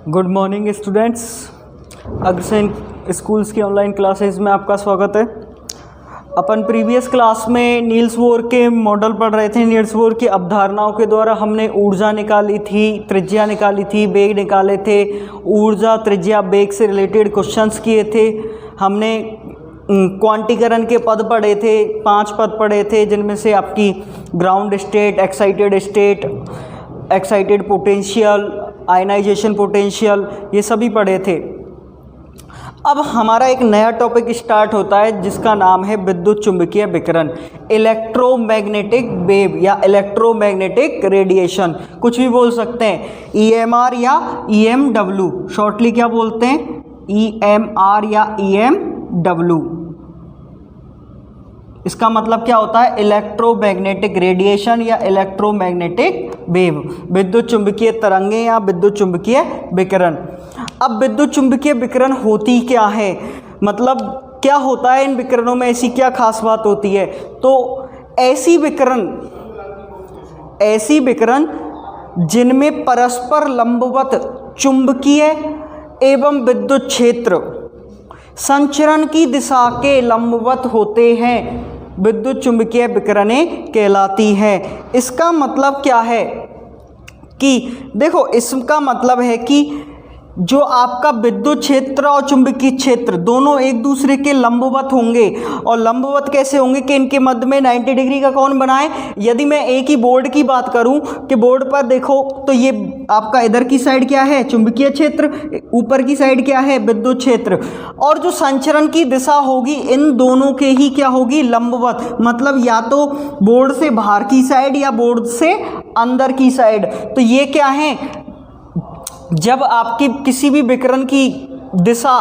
Good morning students. Agrasen schools की online classes में आपका स्वागत है। अपन प्रीवियस क्लास में नील्स बोर के मॉडल पढ़ रहे थे। नील्स बोर की अवधारणाओं के द्वारा हमने ऊर्जा निकाली थी, त्रिज्या निकाली थी, बेग निकाले थे। ऊर्जा, त्रिज्या, बेग से रिलेटेड क्वेश्चंस किए थे। हमने क्वांटीकरण के पद पढ़े थे, 5 पद पढ़े थे, जिनमें से आपकी ground state, excited state, excited potential, ionization potential, ये सभी पढ़े थे। अब हमारा एक नया टॉपिक स्टार्ट होता है जिसका नाम है विद्युत चुंबकीय विकिरण, इलेक्ट्रोमैग्नेटिक वेव या इलेक्ट्रोमैग्नेटिक रेडिएशन, कुछ भी बोल सकते हैं। EMR या EMW, शॉर्टली क्या बोलते हैं, EMR या EMW। इसका मतलब क्या होता है, इलेक्ट्रोमैग्नेटिक रेडिएशन या इलेक्ट्रोमैग्नेटिक वेव, विद्युत चुंबकीय तरंगे या विद्युत चुंबकीय विकिरण। अब विद्युत चुंबकीय विकिरण होती क्या है, मतलब क्या होता है इन विकिरणों में, ऐसी क्या खास बात होती है। तो ऐसी विकिरण जिनमें परस्पर लंबवत चुंबकीय एवं विद्युत क्षेत्र संचरण की दिशा के लंबवत होते हैं, विद्युत चुंबकीय विकिरणें कहलाती हैं। इसका मतलब क्या है कि देखो, इसका मतलब है कि जो आपका विद्युत क्षेत्र और चुंबकीय क्षेत्र दोनों एक दूसरे के लंबवत होंगे। और लंबवत कैसे होंगे कि इनके मध्य में 90 डिग्री का कोण बनाए। यदि मैं एक ही बोर्ड की बात करूं कि बोर्ड पर देखो तो ये आपका इधर की साइड क्या है, चुंबकीय क्षेत्र, ऊपर की साइड क्या है, विद्युत क्षेत्र। और जो संचरण की दिशा होगी इन दोनों के ही क्या होगी, लंबवत, मतलब या तो बोर्ड से बाहर की साइड या बोर्ड से अंदर की साइड। तो ये क्या है, जब आपकी किसी भी विकिरण की दिशा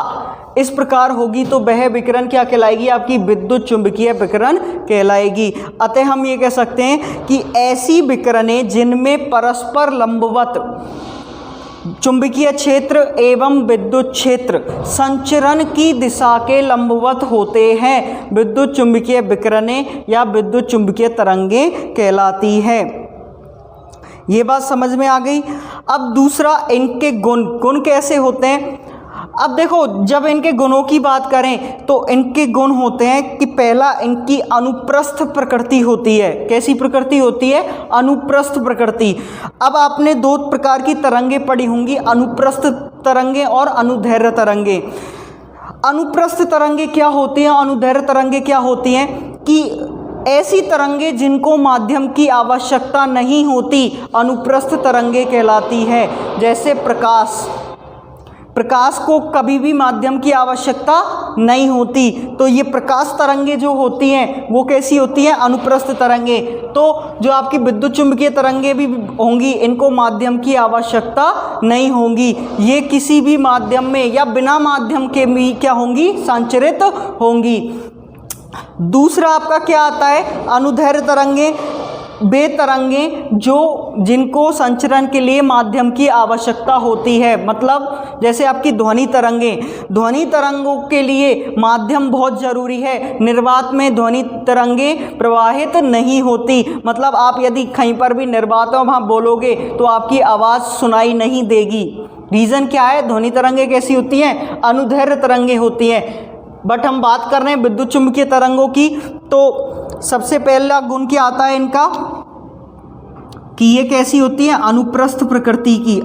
इस प्रकार होगी तो वह विकिरण क्या कहलाएगी, आपकी विद्युत चुंबकीय विकिरण कहलाएगी। अतः हम ये कह सकते हैं कि ऐसी विकिरणें जिनमें परस्पर लंबवत चुंबकीय क्षेत्र एवं विद्युत क्षेत्र संचरण की दिशा के लंबवत होते हैं, विद्युत चुंबकीय विकिरणें या विद्युत चुंबकीय तरंगें कहलाती है। ये बात समझ में आ गई। अब दूसरा, इनके गुण कैसे होते हैं। अब देखो, जब इनके गुणों की बात करें तो इनके गुण होते हैं कि पहला, इनकी अनुप्रस्थ प्रकृति होती है। कैसी प्रकृति होती है, अनुप्रस्थ प्रकृति। अब आपने 2 प्रकार की तरंगे पढ़ी होंगी, अनुप्रस्थ तरंगे और अनुदैर्घ्य तरंगे। अनुप्रस्थ तरंगे क्या होती हैं, अनुदैर्घ्य तरंगे क्या होती हैं कि ऐसी तरंगे जिनको माध्यम की आवश्यकता नहीं होती, अनुप्रस्थ तरंगे कहलाती है। जैसे प्रकाश को कभी भी माध्यम की आवश्यकता नहीं होती, तो ये प्रकाश तरंगे जो होती हैं वो कैसी होती हैं, अनुप्रस्थ तरंगे। तो जो आपकी विद्युत चुंबकीय तरंगे भी होंगी इनको माध्यम की आवश्यकता नहीं होगी, ये किसी भी माध्यम में या बिना माध्यम के भी क्या होंगी, संचरित होंगी। दूसरा आपका क्या आता है, अनुदैर्घ्य तरंगे, वे तरंगे जिनको संचरण के लिए माध्यम की आवश्यकता होती है। मतलब जैसे आपकी ध्वनि तरंगों के लिए माध्यम बहुत ज़रूरी है। निर्वात में ध्वनि तरंगे प्रवाहित नहीं होती, मतलब आप यदि कहीं पर भी निर्वात में वहाँ बोलोगे तो आपकी आवाज़ सुनाई नहीं देगी। रीज़न क्या है, ध्वनि तरंगे कैसी होती हैं, अनुदैर्घ्य तरंगे होती हैं। बट हम बात कर रहे हैं विद्युत चुंबकीय तरंगों की, तो सबसे पहला गुण क्या आता है इनका कि ये कैसी होती है, अनुप्रस्थ प्रकृति की।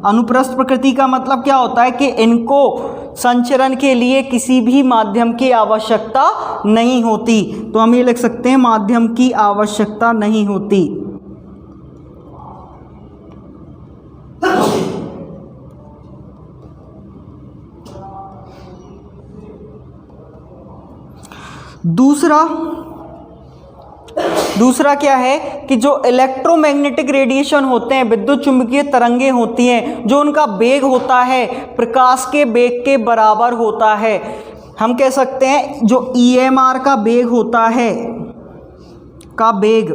अनुप्रस्थ प्रकृति का मतलब क्या होता है कि इनको संचरण के लिए किसी भी माध्यम की आवश्यकता नहीं होती। तो हम ये लिख सकते हैं, माध्यम की आवश्यकता नहीं होती। दूसरा क्या है कि जो इलेक्ट्रोमैग्नेटिक रेडिएशन होते हैं, विद्युत चुंबकीय तरंगे होती हैं, जो उनका वेग होता है प्रकाश के वेग के बराबर होता है। हम कह सकते हैं जो EMR का वेग होता है, का वेग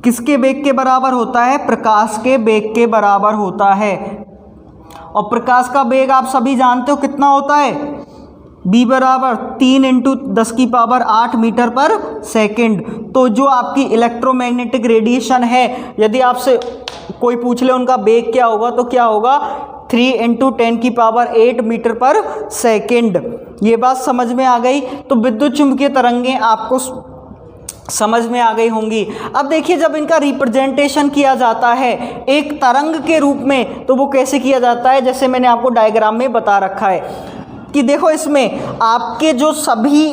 किसके वेग के बराबर होता है, प्रकाश के वेग के बराबर होता है। और प्रकाश का वेग आप सभी जानते हो कितना होता है, b बराबर 3 इंटू 10⁸ मीटर पर सेकंड। तो जो आपकी इलेक्ट्रोमैग्नेटिक रेडिएशन है, यदि आपसे कोई पूछ ले उनका वेग क्या होगा, तो क्या होगा 3 इंटू 10⁸ मीटर पर सेकंड। ये बात समझ में आ गई। तो विद्युत चुंबकीय तरंगें आपको समझ में आ गई होंगी। अब देखिए, जब इनका रिप्रेजेंटेशन किया जाता है एक तरंग के रूप में, तो वो कैसे किया जाता है, जैसे मैंने आपको डायग्राम में बता रखा है कि देखो इसमें आपके जो सभी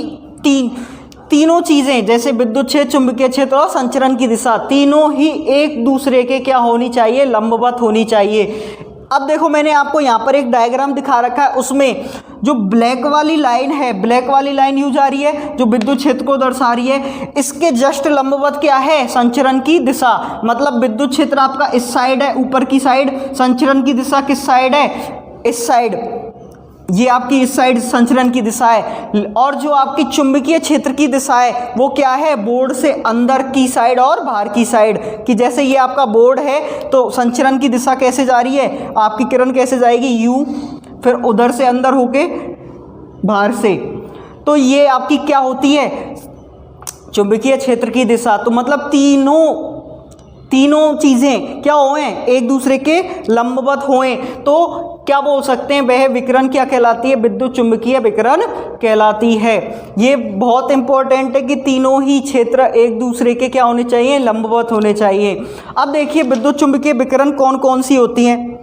तीनों चीज़ें, जैसे विद्युत क्षेत्र, चुंबकीय क्षेत्र और संचरण की दिशा, तीनों ही एक दूसरे के क्या होनी चाहिए, लंबवत होनी चाहिए। अब देखो मैंने आपको यहाँ पर एक डायग्राम दिखा रखा है, उसमें जो ब्लैक वाली लाइन है, ब्लैक वाली लाइन यूँ जा रही है जो विद्युत क्षेत्र को दर्शा रही है, इसके जस्ट लंबवत क्या है, संचरण की दिशा। मतलब विद्युत क्षेत्र आपका इस साइड है, ऊपर की साइड, संचरण की दिशा किस साइड है, इस साइड। ये आपकी इस साइड संचरण की दिशा है। और जो आपकी चुंबकीय क्षेत्र की दिशा है वो क्या है, बोर्ड से अंदर की साइड और बाहर की साइड। कि जैसे ये आपका बोर्ड है तो संचरण की दिशा कैसे जा रही है, आपकी किरण कैसे जाएगी, यू, फिर उधर से अंदर होके बाहर से। तो ये आपकी क्या होती है, चुंबकीय क्षेत्र की दिशा। तो मतलब तीनों चीज़ें क्या होएं, एक दूसरे के लंबवत होएं, तो क्या बोल सकते हैं, वह विकिरण क्या कहलाती है, विद्युत चुंबकीय विकिरण कहलाती है। ये बहुत इंपॉर्टेंट है कि तीनों ही क्षेत्र एक दूसरे के क्या होने चाहिए, लंबवत होने चाहिए। अब देखिए विद्युत चुंबकीय विकिरण कौन कौन सी होती हैं।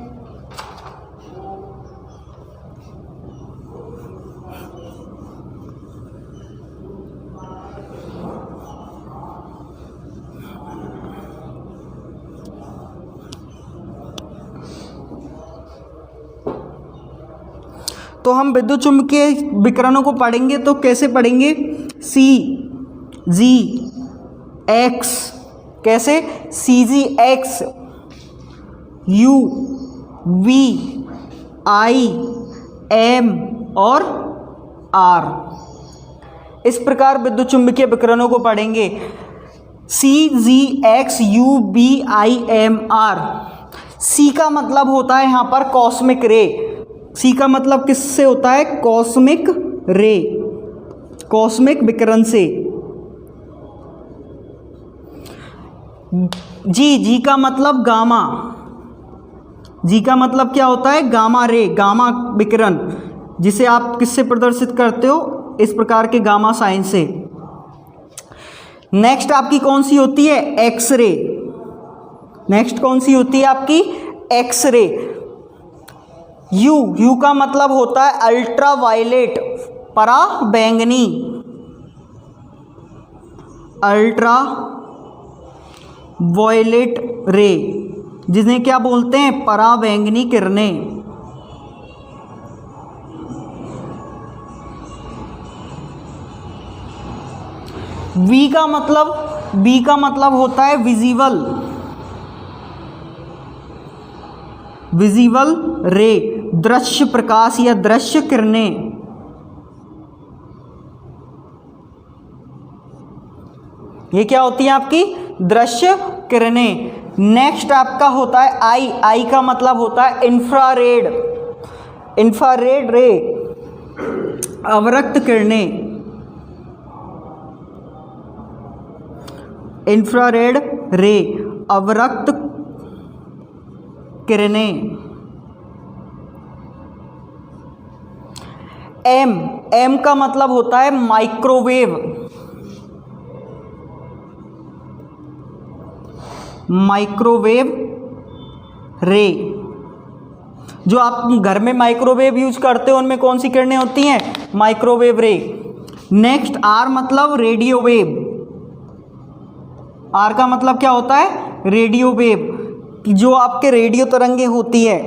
तो हम विद्युत चुंबकीय विकिरणों को पढ़ेंगे तो कैसे पढ़ेंगे, CGX, कैसे, CGX, UV, IM और R। इस प्रकार विद्युत चुंबकीय विकिरणों को पढ़ेंगे, CGX, UV, IM, R। C का मतलब होता है यहाँ पर कॉस्मिक रे। सी का मतलब किससे होता है, कॉस्मिक रे, कॉस्मिक विकिरण से। जी का मतलब गामा। जी का मतलब क्या होता है, गामा रे, गामा विकिरण, जिसे आप किससे प्रदर्शित करते हो, इस प्रकार के गामा साइन से। नेक्स्ट आपकी कौन सी होती है, एक्स रे। नेक्स्ट कौन सी होती है आपकी, एक्स रे। यू का मतलब होता है अल्ट्रा वायलेट, पराबैंगनी, अल्ट्रा वायलेट रे, जिन्हें क्या बोलते हैं, पराबैंगनी किरणें। वी का मतलब होता है विजिबल रे, दृश्य प्रकाश या दृश्य किरणें। ये क्या होती है आपकी, दृश्य किरणें। नेक्स्ट आपका होता है आई का मतलब होता है इंफ्रारेड रे, अवरक्त किरणें, इंफ्रारेड रे, अवरक्त किरणें। एम का मतलब होता है माइक्रोवेव रे। जो आप घर में माइक्रोवेव यूज करते हो उनमें कौन सी किरणें होती हैं, माइक्रोवेव रे। नेक्स्ट आर मतलब रेडियो वेव। आर का मतलब क्या होता है, रेडियो वेव, जो आपके रेडियो तरंगे होती है।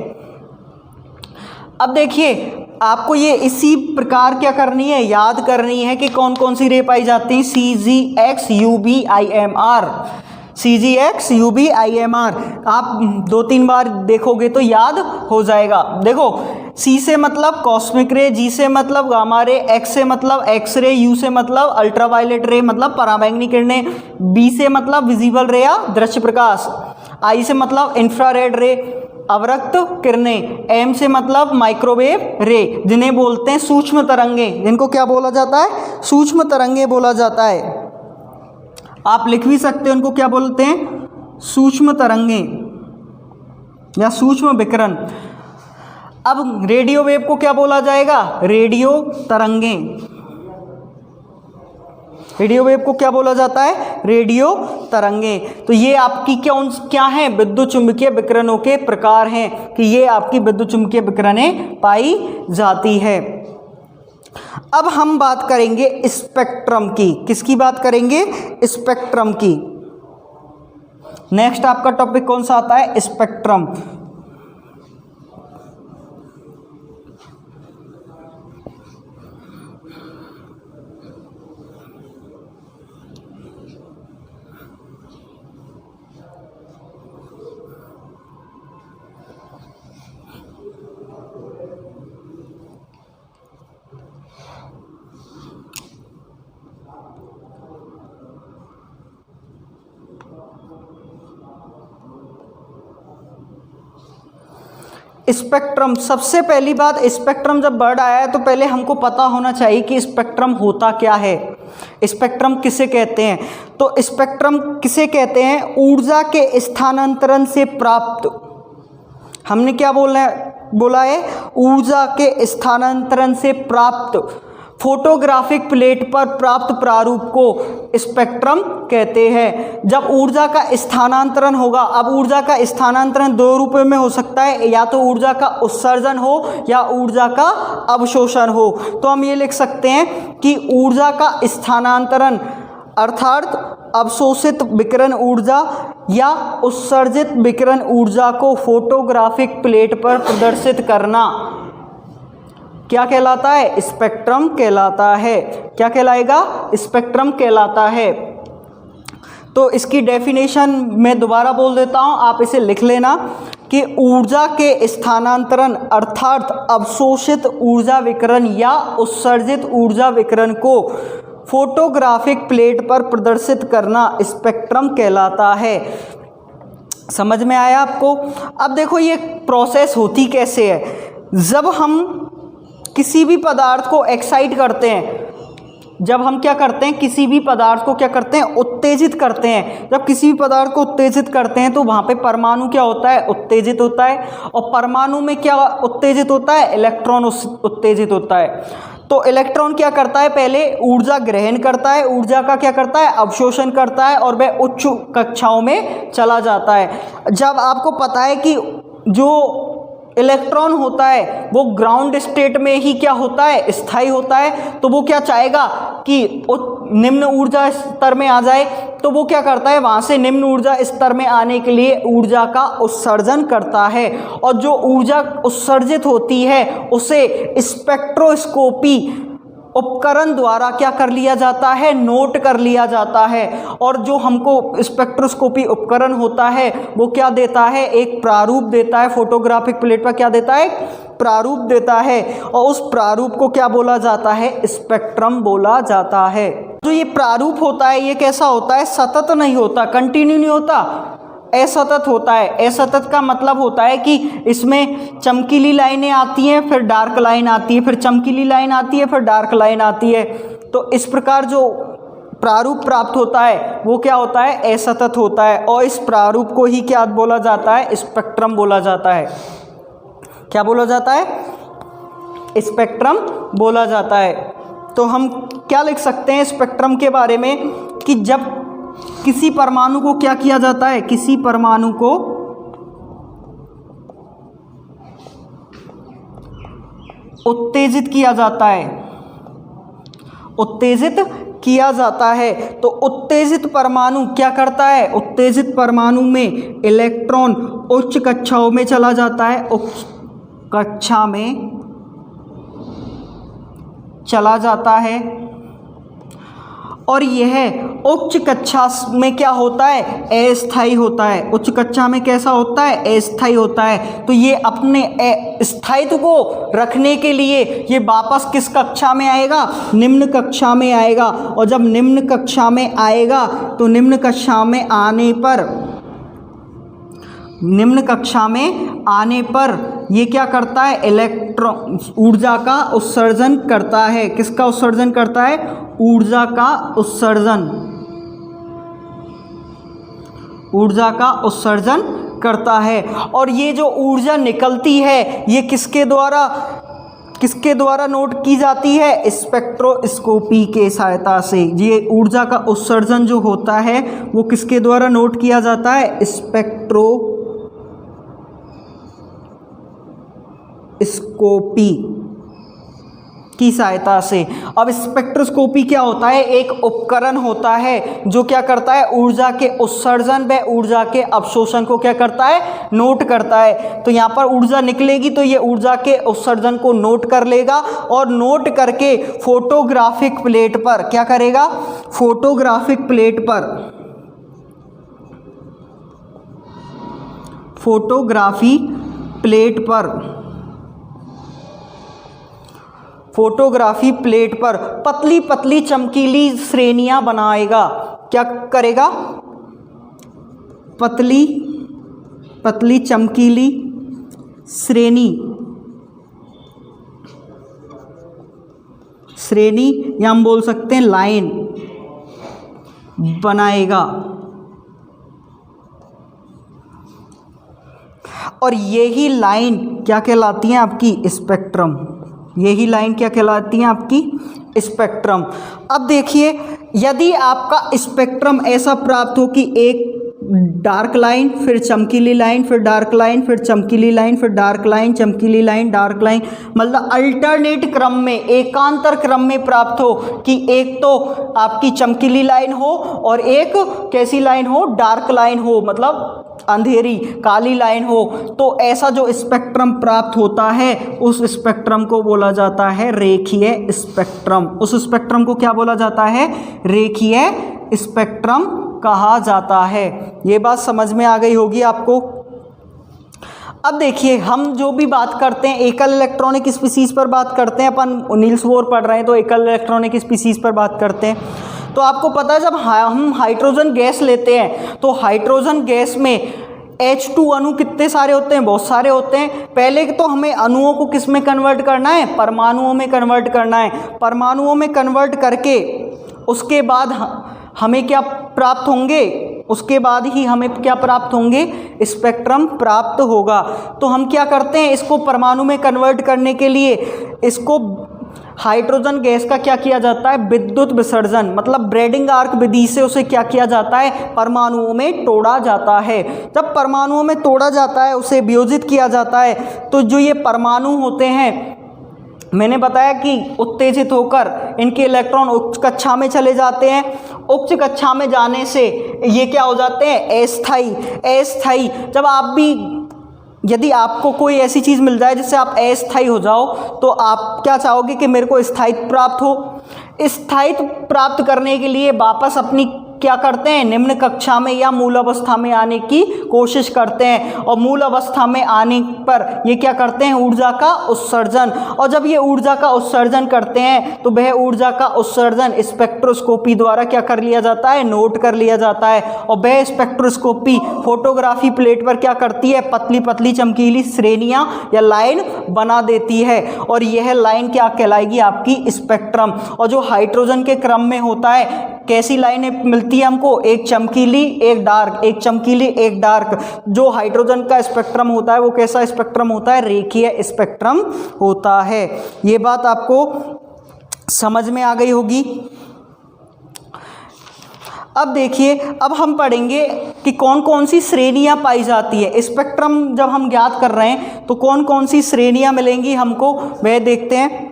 अब देखिए आपको ये इसी प्रकार क्या करनी है, याद करनी है कि कौन कौन सी रे पाई जाती हैं, CGX, UV, IMR, CGX, UV, IMR। आप 2-3 बार देखोगे तो याद हो जाएगा। देखो C से मतलब कॉस्मिक रे, G से मतलब गामा रे, X से मतलब एक्स रे, U से मतलब अल्ट्रावायलेट रे मतलब पराबैंगनी किरणें, B से मतलब विजिबल रे या दृश्य प्रकाश, I से मतलब इंफ्रारेड रे, अवरक्त किरणें, एम से मतलब माइक्रोवेव रे, जिन्हें बोलते हैं सूक्ष्म तरंगे, जिनको क्या बोला जाता है, सूक्ष्म तरंगे बोला जाता है। आप लिख भी सकते हैं उनको क्या बोलते हैं, सूक्ष्म तरंगे या सूक्ष्म विकिरण। अब रेडियो वेव को क्या बोला जाएगा, रेडियो तरंगे। रेडियो वेव को क्या बोला जाता है, रेडियो तरंगे। तो ये आपकी क्या है, विद्युत चुंबकीय विकिरणों के प्रकार हैं कि ये आपकी विद्युत चुंबकीय विकिरणें पाई जाती है। अब हम बात करेंगे स्पेक्ट्रम की। किसकी बात करेंगे, स्पेक्ट्रम की। नेक्स्ट आपका टॉपिक कौन सा आता है, स्पेक्ट्रम। स्पेक्ट्रम, सबसे पहली बात, स्पेक्ट्रम जब वर्ड आया है तो पहले हमको पता होना चाहिए कि स्पेक्ट्रम होता क्या है, स्पेक्ट्रम किसे कहते हैं। तो स्पेक्ट्रम किसे कहते हैं, ऊर्जा के स्थानांतरण से प्राप्त, हमने क्या बोला है, ऊर्जा के स्थानांतरण से प्राप्त फोटोग्राफिक प्लेट पर प्राप्त प्रारूप को स्पेक्ट्रम कहते हैं। जब ऊर्जा का स्थानांतरण होगा, अब ऊर्जा का स्थानांतरण दो रूपों में हो सकता है, या तो ऊर्जा का उत्सर्जन हो या ऊर्जा का अवशोषण हो। तो हम ये लिख सकते हैं कि ऊर्जा का स्थानांतरण अर्थात अवशोषित विकिरण ऊर्जा या उत्सर्जित विकिरण ऊर्जा को फोटोग्राफिक प्लेट पर प्रदर्शित करना क्या कहलाता है, स्पेक्ट्रम कहलाता है। क्या कहलाएगा, स्पेक्ट्रम कहलाता है। तो इसकी डेफिनेशन मैं दोबारा बोल देता हूँ, आप इसे लिख लेना कि ऊर्जा के स्थानांतरण अर्थात अवशोषित ऊर्जा विकिरण या उत्सर्जित ऊर्जा विकिरण को फोटोग्राफिक प्लेट पर प्रदर्शित करना स्पेक्ट्रम कहलाता है। समझ में आया आपको। अब देखो ये प्रोसेस होती कैसे है। जब हम किसी भी पदार्थ को एक्साइट करते हैं, जब हम क्या करते हैं, किसी भी पदार्थ को क्या करते हैं, उत्तेजित करते हैं। जब किसी भी पदार्थ को उत्तेजित करते हैं तो वहाँ पे परमाणु क्या होता है, उत्तेजित होता है। और परमाणु में क्या उत्तेजित होता है, इलेक्ट्रॉन उत्तेजित होता है। तो इलेक्ट्रॉन क्या करता है, पहले ऊर्जा ग्रहण करता है, ऊर्जा का क्या करता है, अवशोषण करता है और वह उच्च कक्षाओं में चला जाता है। जब आपको पता है कि जो इलेक्ट्रॉन होता है वो ग्राउंड स्टेट में ही क्या होता है, स्थायी होता है, तो वो क्या चाहेगा कि निम्न ऊर्जा स्तर में आ जाए। तो वो क्या करता है, वहाँ से निम्न ऊर्जा स्तर में आने के लिए ऊर्जा का उत्सर्जन करता है। और जो ऊर्जा उत्सर्जित होती है उसे स्पेक्ट्रोस्कोपी उपकरण द्वारा क्या कर लिया जाता है, नोट कर लिया जाता है। और जो हमको स्पेक्ट्रोस्कोपी उपकरण होता है वो क्या देता है, एक प्रारूप देता है, फोटोग्राफिक प्लेट पर क्या देता है, प्रारूप देता है। और उस प्रारूप को क्या बोला जाता है, स्पेक्ट्रम बोला जाता है। जो ये प्रारूप होता है ये कैसा होता है, सतत नहीं होता, कंटिन्यू नहीं होता, असतत होता है। असतत का मतलब होता है कि इसमें चमकीली लाइनें आती हैं, फिर डार्क लाइन आती है, फिर चमकीली लाइन आती है, फिर डार्क लाइन आती है। तो इस प्रकार जो प्रारूप प्राप्त होता है वो क्या होता है, असतत होता है। और इस प्रारूप को ही क्या बोला जाता है, स्पेक्ट्रम बोला जाता है। क्या बोला जाता है, स्पेक्ट्रम बोला जाता है। तो हम क्या लिख सकते हैं स्पेक्ट्रम के बारे में कि जब किसी परमाणु को क्या किया जाता है, किसी परमाणु को उत्तेजित किया जाता है, उत्तेजित किया जाता है। तो उत्तेजित परमाणु क्या करता है, उत्तेजित परमाणु में इलेक्ट्रॉन उच्च कक्षाओं में चला जाता है, उच्च कक्षा में चला जाता है। और यह उच्च कक्षा में क्या होता है, अस्थायी होता है। उच्च कक्षा में कैसा होता है, अस्थायी होता है। तो ये अपने स्थायित्व को रखने के लिए ये वापस किस कक्षा में आएगा, निम्न कक्षा में आएगा। और जब निम्न कक्षा में आएगा तो निम्न कक्षा में आने पर निम्न कक्षा में आने पर ये क्या करता है, इलेक्ट्रॉन ऊर्जा का उत्सर्जन करता है। किसका उत्सर्जन करता है, ऊर्जा का उत्सर्जन, ऊर्जा का उत्सर्जन करता है। और ये जो ऊर्जा निकलती है ये किसके द्वारा नोट की जाती है, स्पेक्ट्रोस्कोपी के सहायता से। ये ऊर्जा का उत्सर्जन जो होता है वो किसके द्वारा नोट किया जाता है, स्पेक्ट्रोस्कोपी की सहायता से। अब स्पेक्ट्रोस्कोपी क्या होता है, एक उपकरण होता है जो क्या करता है, ऊर्जा के उत्सर्जन व ऊर्जा के अवशोषण को क्या करता है, नोट करता है। तो यहाँ पर ऊर्जा निकलेगी तो ये ऊर्जा के उत्सर्जन को नोट कर लेगा और नोट करके फोटोग्राफिक प्लेट पर क्या करेगा, फोटोग्राफिक प्लेट पर पतली पतली चमकीली श्रेणियां बनाएगा। क्या करेगा, पतली पतली चमकीली श्रेणी या हम बोल सकते हैं लाइन बनाएगा। और यही लाइन क्या कहलाती है, आपकी स्पेक्ट्रम। यही लाइन क्या कहलाती है, आपकी स्पेक्ट्रम। अब देखिए, यदि आपका स्पेक्ट्रम ऐसा प्राप्त हो कि एक डार्क लाइन, फिर चमकीली लाइन, फिर डार्क लाइन, फिर चमकीली लाइन, फिर डार्क लाइन, चमकीली लाइन, डार्क लाइन, मतलब अल्टरनेट क्रम में, एकांतर क्रम में प्राप्त हो कि एक तो आपकी चमकीली लाइन हो और एक कैसी लाइन हो, डार्क लाइन हो, मतलब अंधेरी काली लाइन हो, तो ऐसा जो स्पेक्ट्रम प्राप्त होता है उस स्पेक्ट्रम को बोला जाता है रेखीय स्पेक्ट्रम। उस स्पेक्ट्रम को क्या बोला जाता है, रेखीय स्पेक्ट्रम कहा जाता है। ये बात समझ में आ गई होगी आपको। अब देखिए, हम जो भी बात करते हैं एकल इलेक्ट्रॉनिक स्पीसीज पर बात करते हैं, अपन नील्स बोर पढ़ रहे हैं तो एकल इलेक्ट्रॉनिक स्पीसीज पर बात करते हैं। तो आपको पता है जब हम हाइड्रोजन गैस लेते हैं तो हाइड्रोजन गैस में H2 अणु कितने सारे होते हैं, बहुत सारे होते हैं। पहले तो हमें अणुओं को किस में कन्वर्ट करना है, परमाणुओं में कन्वर्ट करना है। परमाणुओं में कन्वर्ट करके उसके बाद हमें क्या प्राप्त होंगे, उसके बाद ही हमें क्या प्राप्त होंगे, स्पेक्ट्रम प्राप्त होगा। तो हम क्या करते हैं, इसको परमाणु में कन्वर्ट करने के लिए इसको हाइड्रोजन गैस का क्या किया जाता है, विद्युत विसर्जन, मतलब ब्रेडिंग आर्क विधि से उसे क्या किया जाता है, परमाणुओं में तोड़ा जाता है। जब परमाणुओं में तोड़ा जाता है, उसे वियोजित किया जाता है, तो जो ये परमाणु होते हैं, मैंने बताया कि उत्तेजित होकर इनके इलेक्ट्रॉन उच्च कक्षा में चले जाते हैं। उच्च कक्षा में जाने से ये क्या हो जाते हैं, अस्थायी। जब आप भी, यदि आपको कोई ऐसी चीज़ मिल जाए जिससे आप अस्थायी हो जाओ, तो आप क्या चाहोगे कि मेरे को स्थायित्व प्राप्त हो। स्थायित्व प्राप्त करने के लिए वापस अपनी क्या करते हैं, निम्न कक्षा में या मूल अवस्था में आने की कोशिश करते हैं। और मूल अवस्था में आने पर ये क्या करते हैं, ऊर्जा का उत्सर्जन। और जब ये ऊर्जा का उत्सर्जन करते हैं तो वह ऊर्जा का उत्सर्जन स्पेक्ट्रोस्कोपी द्वारा क्या कर लिया जाता है, नोट कर लिया जाता है। और वह स्पेक्ट्रोस्कोपी फोटोग्राफी प्लेट पर क्या करती है, पतली पतली चमकीली श्रेणियां या लाइन बना देती है। और यह लाइन क्या कहलाएगी, आपकी स्पेक्ट्रम। और जो हाइड्रोजन के क्रम में होता है, कैसी लाइनें मिलती है हमको, एक चमकीली एक डार्क, एक चमकीली एक डार्क। जो हाइड्रोजन का स्पेक्ट्रम होता है वो कैसा स्पेक्ट्रम होता है, रेखीय स्पेक्ट्रम होता है। ये बात आपको समझ में आ गई होगी। अब देखिए, अब हम पढ़ेंगे कि कौन कौन सी श्रेणियां पाई जाती है। स्पेक्ट्रम जब हम ज्ञात कर रहे हैं तो कौन कौन सी श्रेणियां मिलेंगी हमको, वह देखते हैं।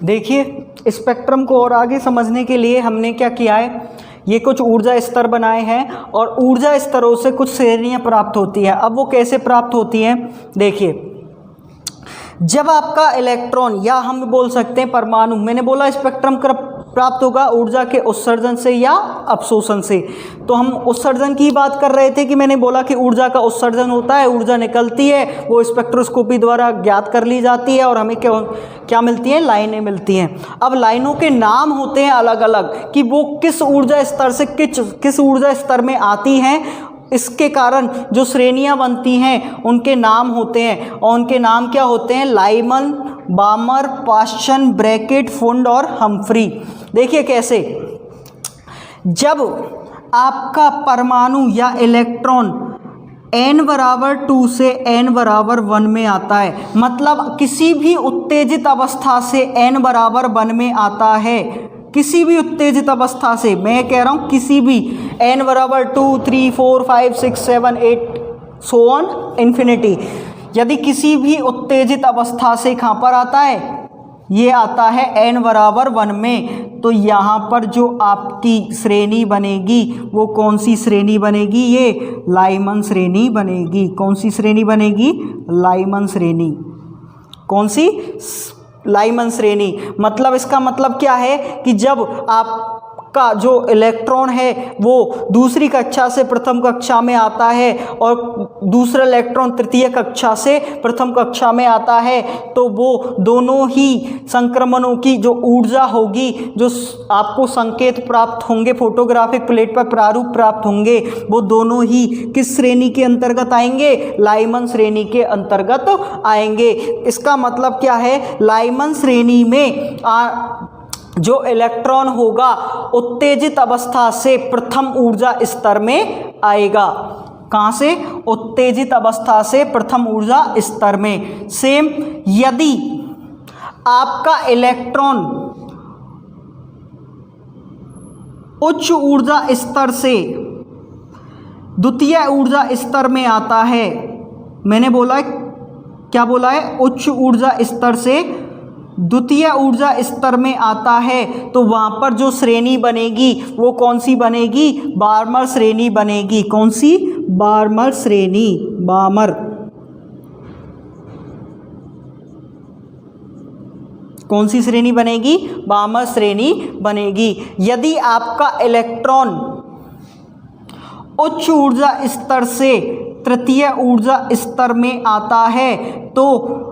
देखिए, स्पेक्ट्रम को और आगे समझने के लिए हमने क्या किया है, ये कुछ ऊर्जा स्तर बनाए हैं और ऊर्जा स्तरों से कुछ श्रेणियां प्राप्त होती हैं। अब वो कैसे प्राप्त होती हैं, देखिए, जब आपका इलेक्ट्रॉन या हम बोल सकते हैं परमाणु, मैंने बोला स्पेक्ट्रम प्राप्त होगा? ऊर्जा के उत्सर्जन से या अवशोषण से। तो हम उत्सर्जन की बात कर रहे थे कि मैंने बोला कि ऊर्जा का उत्सर्जन होता है, ऊर्जा निकलती है, वो स्पेक्ट्रोस्कोपी द्वारा ज्ञात कर ली जाती है और हमें क्या मिलती हैं? लाइनें मिलती हैं। अब लाइनों के नाम होते हैं अलग अलग कि वो किस ऊर्जा स्तर से किस ऊर्जा स्तर में आती हैं। इसके कारण जो श्रेणियां बनती हैं उनके नाम होते हैं, और उनके नाम क्या होते हैं? लाइमन, बामर, पाश्चन, ब्रैकेट, फुंड और हम्फ्री। देखिए कैसे, जब आपका परमाणु या इलेक्ट्रॉन n बराबर 2 से n बराबर 1 में आता है, मतलब किसी भी उत्तेजित अवस्था से n बराबर 1 में आता है, किसी भी उत्तेजित अवस्था से, मैं कह रहा हूँ किसी भी, n बराबर 2, 3, 4, 5, 6, 7, 8 सो ऑन इन्फिनिटी, यदि किसी भी उत्तेजित अवस्था से कहाँ पर आता है? ये आता है n बराबर 1 में। तो यहाँ पर जो आपकी श्रेणी बनेगी वो कौन सी श्रेणी बनेगी? ये लाइमन श्रेणी बनेगी। कौन सी श्रेणी बनेगी? लाइमन श्रेणी। कौन सी? लाइमन श्रेणी। मतलब इसका मतलब क्या है कि जब आपका जो इलेक्ट्रॉन है वो दूसरी कक्षा से प्रथम कक्षा में आता है और दूसरा इलेक्ट्रॉन तृतीय कक्षा से प्रथम कक्षा में आता है, तो वो दोनों ही संक्रमणों की जो ऊर्जा होगी, जो आपको संकेत प्राप्त होंगे, फोटोग्राफिक प्लेट पर प्रारूप प्राप्त होंगे, वो दोनों ही किस श्रेणी के अंतर्गत आएंगे? लाइमन श्रेणी के अंतर्गत आएंगे। इसका मतलब क्या है? लाइमन श्रेणी में जो इलेक्ट्रॉन होगा उत्तेजित अवस्था से प्रथम ऊर्जा स्तर में आएगा। कहाँ से? उत्तेजित अवस्था से प्रथम ऊर्जा स्तर में। सेम, यदि आपका इलेक्ट्रॉन उच्च ऊर्जा स्तर से द्वितीय ऊर्जा स्तर में आता है, मैंने बोला है, क्या बोला है? उच्च ऊर्जा स्तर से द्वितीय ऊर्जा स्तर में आता है, तो वहाँ पर जो श्रेणी बनेगी वो कौन सी बनेगी? बार्मर श्रेणी बनेगी। कौन सी? बार्मर श्रेणी। बार्मर। कौन सी श्रेणी बनेगी? बार्मर श्रेणी बनेगी। यदि आपका इलेक्ट्रॉन उच्च ऊर्जा स्तर से तृतीय ऊर्जा स्तर में आता है, तो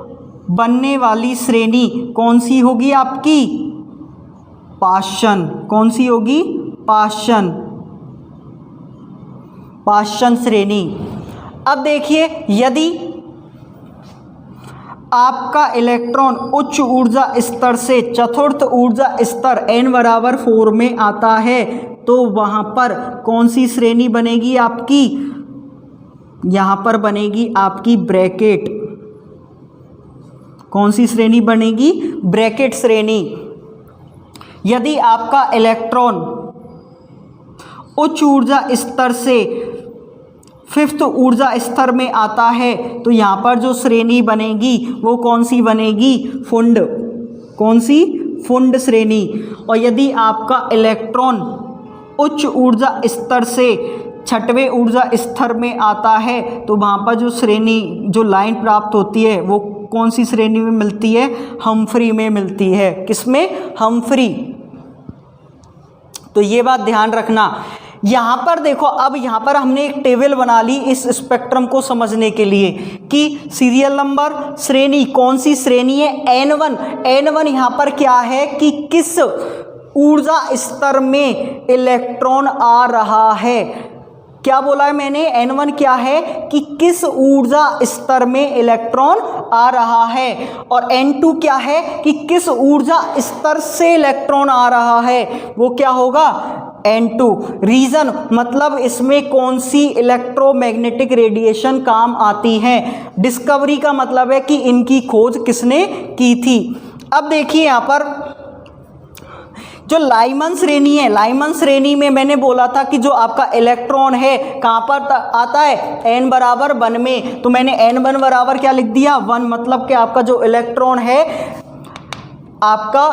बनने वाली श्रेणी कौन सी होगी आपकी? पाश्चन। कौन सी होगी? पाश्चन। पाश्चन श्रेणी। अब देखिए, यदि आपका इलेक्ट्रॉन उच्च ऊर्जा स्तर से चतुर्थ ऊर्जा स्तर n बराबर 4 में आता है, तो वहाँ पर कौन सी श्रेणी बनेगी आपकी? यहाँ पर बनेगी आपकी ब्रैकेट। कौन सी श्रेणी बनेगी? ब्रैकेट श्रेणी। यदि आपका इलेक्ट्रॉन उच्च ऊर्जा स्तर से फिफ्थ ऊर्जा स्तर में आता है, तो यहाँ पर जो श्रेणी बनेगी वो कौन सी बनेगी? फुंड। कौन सी? फुंड श्रेणी। और यदि आपका इलेक्ट्रॉन उच्च ऊर्जा स्तर से छठवें ऊर्जा स्तर में आता है, तो वहाँ पर जो श्रेणी, जो लाइन प्राप्त होती है वो कौन सी श्रेणी में मिलती है? हम्फ्री में मिलती है। किसमें? हम्फ्री। तो ये बात ध्यान रखना। यहाँ पर देखो, अब यहाँ पर हमने एक टेबल बना ली इस स्पेक्ट्रम को समझने के लिए कि सीरियल नंबर, श्रेणी, कौन सी श्रेणी है? N1। N1 यहाँ पर क्या है कि किस ऊर्जा स्तर में इलेक्ट्रॉन आ रहा है। क्या बोला है मैंने? N1 क्या है कि किस ऊर्जा स्तर में इलेक्ट्रॉन आ रहा है, और N2 क्या है कि किस ऊर्जा स्तर से इलेक्ट्रॉन आ रहा है। वो क्या होगा? N2। रीजन मतलब इसमें कौन सी इलेक्ट्रोमैग्नेटिक रेडिएशन काम आती है। डिस्कवरी का मतलब है कि इनकी खोज किसने की थी। अब देखिए यहाँ पर जो लाइमन श्रेणी है, लाइमन श्रेणी में मैंने बोला था कि जो आपका इलेक्ट्रॉन है कहाँ पर आता है? n बराबर 1 में। तो मैंने n1 बराबर क्या लिख दिया? 1। मतलब कि आपका जो इलेक्ट्रॉन है आपका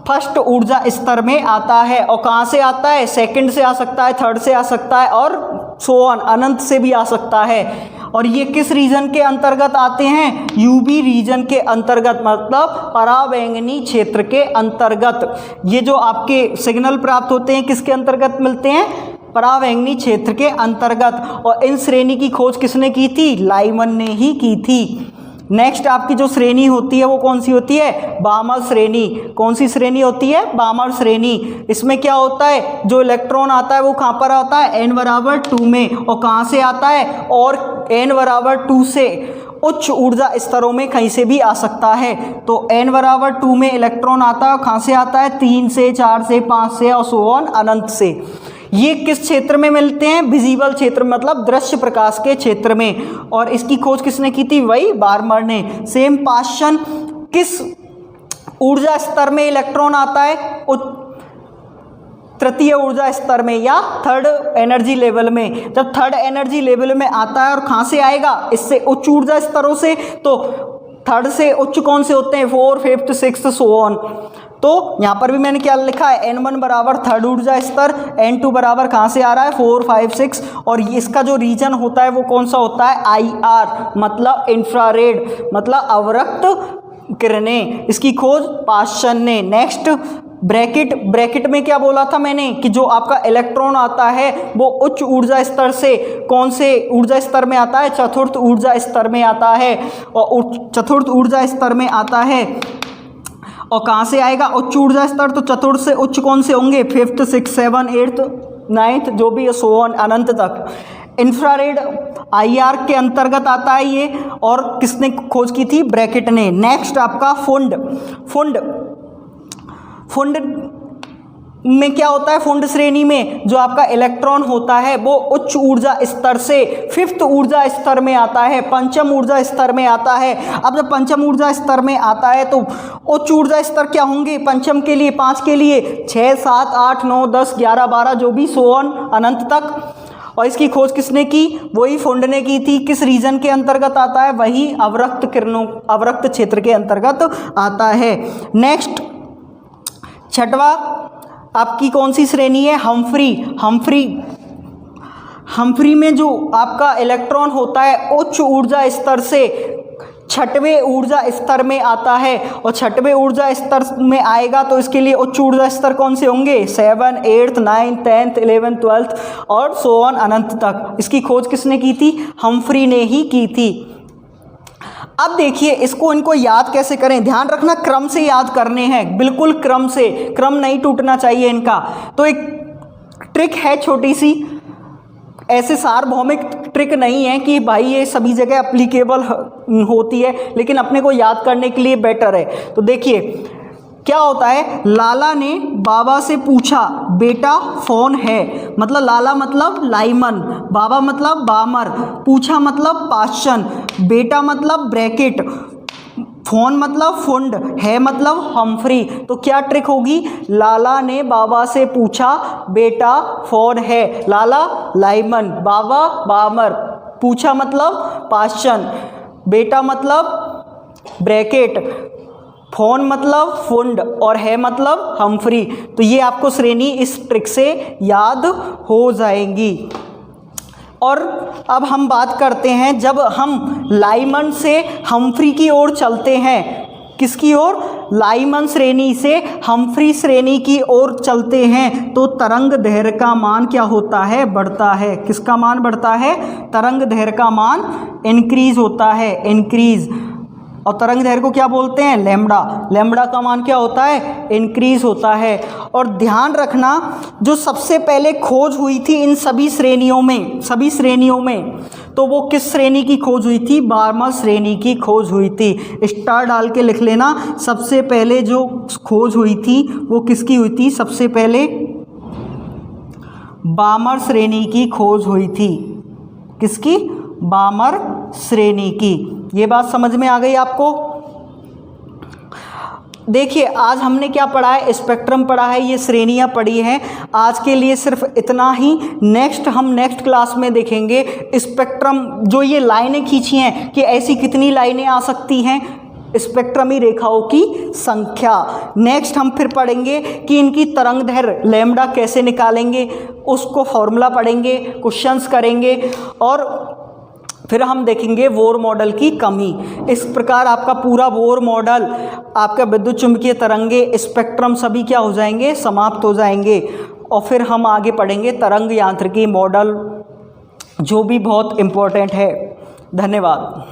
फर्स्ट ऊर्जा स्तर में आता है। और कहाँ से आता है? सेकंड से आ सकता है, थर्ड से आ सकता है, और सो ऑन, अनंत से भी आ सकता है। और ये किस रीजन के अंतर्गत आते हैं? यूवी रीजन के अंतर्गत, मतलब पराबैंगनी क्षेत्र के अंतर्गत। ये जो आपके सिग्नल प्राप्त होते हैं किसके अंतर्गत मिलते हैं? पराबैंगनी क्षेत्र के अंतर्गत। और इन श्रेणी की खोज किसने की थी? लाइमन ने ही की थी। नेक्स्ट आपकी जो श्रेणी होती है वो कौन सी होती है? बामर श्रेणी। कौन सी श्रेणी होती है? बामर श्रेणी। इसमें क्या होता है? जो इलेक्ट्रॉन आता है वो कहाँ पर आता है? n बराबर 2 में। और कहाँ से आता है? और n बराबर 2 से उच्च ऊर्जा स्तरों में कहीं से भी आ सकता है। तो n बराबर 2 में इलेक्ट्रॉन आता है, कहाँ से आता है? 3 से, 4 से, 5 से और सो ऑन अनंत से। ये किस क्षेत्र में मिलते हैं? विजिबल क्षेत्र, मतलब दृश्य प्रकाश के क्षेत्र में। और इसकी खोज किसने की थी? वही बार्मर ने। सेम पाश्चन, किस ऊर्जा स्तर में इलेक्ट्रॉन आता है? तृतीय ऊर्जा स्तर में या थर्ड एनर्जी लेवल में। जब थर्ड एनर्जी लेवल में आता है और कहाँ से आएगा? इससे उच्च ऊर्जा स्तरों से। तो थर्ड से उच्च कौन से होते हैं? 4, 5, 6 सो ऑन। तो यहाँ पर भी मैंने क्या लिखा है? n1 बराबर थर्ड ऊर्जा स्तर, n2 बराबर कहाँ से आ रहा है? 4, 5, 6। और इसका जो रीजन होता है वो कौन सा होता है? IR, मतलब इंफ्रारेड, मतलब अवरक्त किरणें। इसकी खोज पाश्चन ने। नेक्स्ट ब्रैकेट में क्या बोला था मैंने? कि जो आपका इलेक्ट्रॉन आता है वो उच्च ऊर्जा स्तर से कौन से ऊर्जा स्तर में आता है? चतुर्थ ऊर्जा स्तर में आता है। और चतुर्थ ऊर्जा स्तर में आता है और कहाँ से आएगा? उच्च ऊर्जा स्तर। तो चतुर्थ से उच्च कौन से होंगे? 5th, 6th, 7th, 8th, 9th, जो भी सो ऑन अनंत तक। इंफ्रारेड IR के अंतर्गत आता है ये। और किसने खोज की थी? ब्रैकेट ने। नेक्स्ट आपका फुंड में क्या होता है? फुंड श्रेणी में जो आपका इलेक्ट्रॉन होता है वो उच्च ऊर्जा स्तर से 5th ऊर्जा स्तर में आता है, पंचम ऊर्जा स्तर में आता है। अब जब पंचम ऊर्जा स्तर में आता है तो उच्च ऊर्जा स्तर क्या होंगे? पंचम के लिए, 5 के लिए 6, 7, 8, 9, 10, 11, 12, जो भी सो ऑन अनंत तक। और इसकी खोज किसने की? वही फुंड ने की थी। किस रीजन के अंतर्गत आता है? वही अवरक्त किरणों, अवरक्त क्षेत्र के अंतर्गत आता है। नेक्स्ट छठवा आपकी कौन सी श्रेणी है? हम्फ्री में जो आपका इलेक्ट्रॉन होता है उच्च ऊर्जा स्तर से 6वें ऊर्जा स्तर में आता है। और 6वें ऊर्जा स्तर में आएगा तो इसके लिए उच्च ऊर्जा स्तर कौन से होंगे? 7, 8, 9, 10, 11, 12 और सो ऑन अनंत तक। इसकी खोज किसने की थी? हम्फ्री ने ही की थी। अब देखिए इनको याद कैसे करें? ध्यान रखना क्रम से याद करने हैं, बिल्कुल क्रम से, क्रम नहीं टूटना चाहिए इनका। तो एक ट्रिक है छोटी सी, ऐसे सार्वभौमिक ट्रिक नहीं है कि भाई ये सभी जगह एप्लीकेबल होती है, लेकिन अपने को याद करने के लिए बेटर है। तो देखिए क्या होता है? लाला ने बाबा से पूछा, बेटा फोन है। मतलब लाला मतलब लाइमन, बाबा मतलब बामर, पूछा मतलब पाश्चन, बेटा मतलब ब्रैकेट, फोन मतलब फुंड, है मतलब हम्फ्री। तो क्या ट्रिक होगी? लाला ने बाबा से पूछा, बेटा फोन है। लाला लाइमन, बाबा बामर, पूछा मतलब पाश्चन, बेटा मतलब ब्रैकेट, फोन मतलब फुंड और है मतलब हम्फ्री। तो ये आपको श्रेणी इस ट्रिक से याद हो जाएंगी। और अब हम बात करते हैं जब हम लाइमन से हम्फ्री की ओर चलते हैं। किसकी ओर? लाइमन श्रेणी से हम्फ्री श्रेणी की ओर चलते हैं तो तरंग दैर्घ्य का मान क्या होता है? बढ़ता है। किसका मान बढ़ता है? तरंग दैर्घ्य का मान इंक्रीज होता है, इंक्रीज। और तरंग दैर्घ्य को क्या बोलते हैं? लैम्बडा। लैम्बडा का मान क्या होता है? इंक्रीज होता है। और ध्यान रखना जो सबसे पहले खोज हुई थी इन सभी श्रेणियों में, तो वो किस श्रेणी की खोज हुई थी? बार्मर श्रेणी की खोज हुई थी। स्टार डाल के लिख लेना। सबसे पहले जो खोज हुई थी वो किसकी हुई थी? सबसे पहले बार्मर श्रेणी की खोज हुई थी। किसकी? बार्मर श्रेणी की। ये बात समझ में आ गई आपको? देखिए आज हमने क्या पढ़ा है? स्पेक्ट्रम पढ़ा है, ये श्रेणियां पढ़ी हैं। आज के लिए सिर्फ इतना ही। हम नेक्स्ट क्लास में देखेंगे स्पेक्ट्रम, जो ये लाइनें खींची हैं कि ऐसी कितनी लाइनें आ सकती हैं, स्पेक्ट्रमी रेखाओं की संख्या। नेक्स्ट हम फिर पढ़ेंगे कि इनकी तरंग दैर्घ्य लैम्बडा कैसे निकालेंगे, उसको फॉर्मूला पढ़ेंगे, क्वेश्चंस करेंगे। और फिर हम देखेंगे बोर मॉडल की कमी। इस प्रकार आपका पूरा बोर मॉडल, आपका विद्युत चुंबकीय तरंगे, स्पेक्ट्रम सभी क्या हो जाएंगे, समाप्त हो जाएंगे। और फिर हम आगे पढ़ेंगे तरंग यांत्रिकी मॉडल, जो भी बहुत इम्पोर्टेंट है। धन्यवाद।